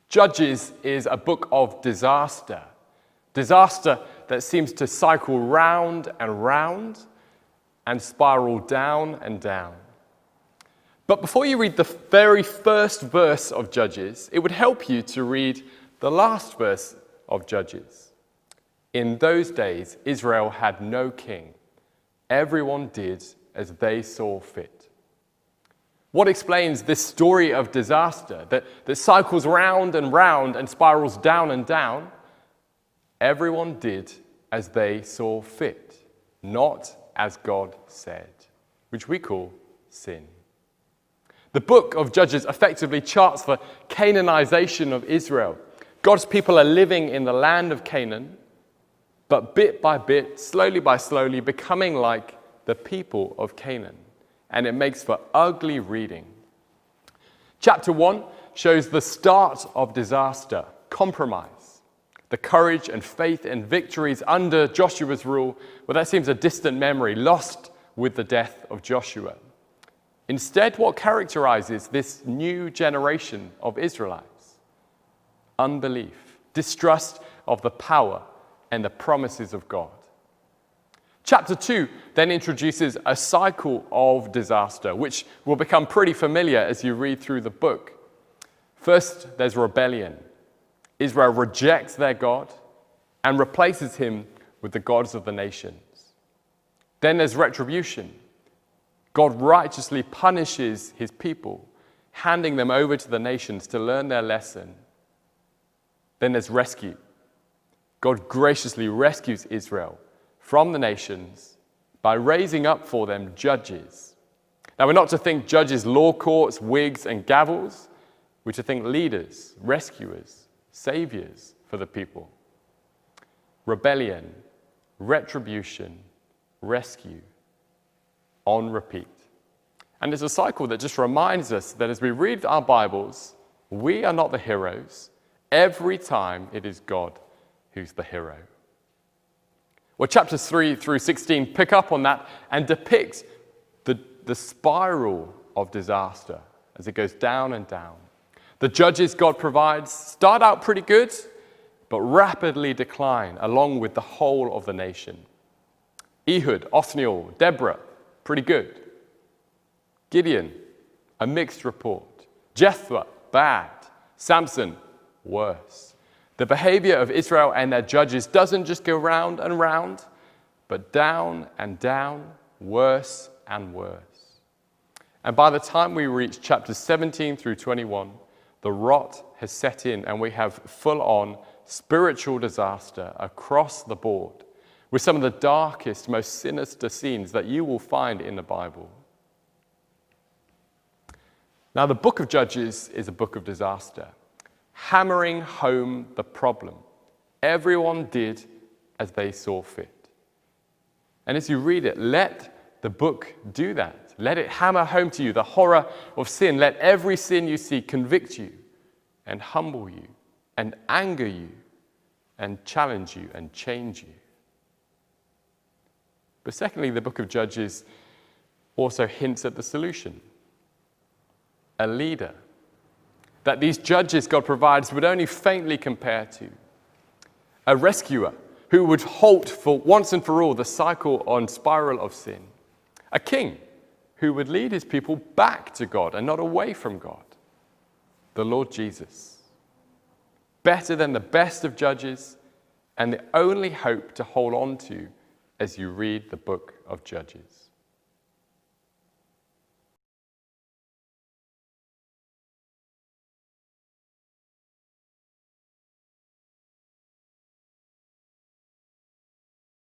Judges is a book of disaster. Disaster that seems to cycle round and round and spiral down and down. But before you read the very first verse of Judges, it would help you to read the last verse of Judges. In those days, Israel had no king. Everyone did as they saw fit. What explains this story of disaster that cycles round and round and spirals down and down? Everyone did as they saw fit, not as God said, which we call sin. The book of Judges effectively charts the Canaanization of Israel. God's people are living in the land of Canaan, but bit by bit, slowly by slowly, becoming like the people of Canaan. And it makes for ugly reading. Chapter 1 shows the start of disaster, compromise, the courage and faith and victories under Joshua's rule. Well, that seems a distant memory, lost with the death of Joshua. Instead, what characterizes this new generation of Israelites? Unbelief, distrust of the power and the promises of God. Chapter 2 then introduces a cycle of disaster, which will become pretty familiar as you read through the book. First, there's rebellion. Israel rejects their God and replaces him with the gods of the nations. Then there's retribution. God righteously punishes his people, handing them over to the nations to learn their lesson. Then there's rescue. God graciously rescues Israel from the nations by raising up for them judges. Now, we're not to think judges, law courts, wigs, and gavels. We're to think leaders, rescuers, saviors for the people. Rebellion, retribution, rescue, on repeat. And it's a cycle that just reminds us that as we read our Bibles, we are not the heroes. Every time it is God who's the hero. Well, chapters 3 through 16 pick up on that and depict the spiral of disaster as it goes down and down. The judges God provides start out pretty good, but rapidly decline along with the whole of the nation. Ehud, Othniel, Deborah, pretty good. Gideon, a mixed report. Jephthah, bad. Samson, worse. The behavior of Israel and their judges doesn't just go round and round, but down and down, worse and worse. And by the time we reach chapters 17 through 21, the rot has set in and we have full-on spiritual disaster across the board with some of the darkest, most sinister scenes that you will find in the Bible. Now, the book of Judges is a book of disaster, hammering home the problem. Everyone did as they saw fit. And as you read it, let the book do that. Let it hammer home to you the horror of sin. Let every sin you see convict you and humble you and anger you and challenge you and change you. But secondly, the book of Judges also hints at the solution. A leader that these judges God provides would only faintly compare to. A rescuer who would halt for once and for all the cycle on spiral of sin. A king who would lead his people back to God and not away from God. The Lord Jesus. Better than the best of judges and the only hope to hold on to as you read the book of Judges.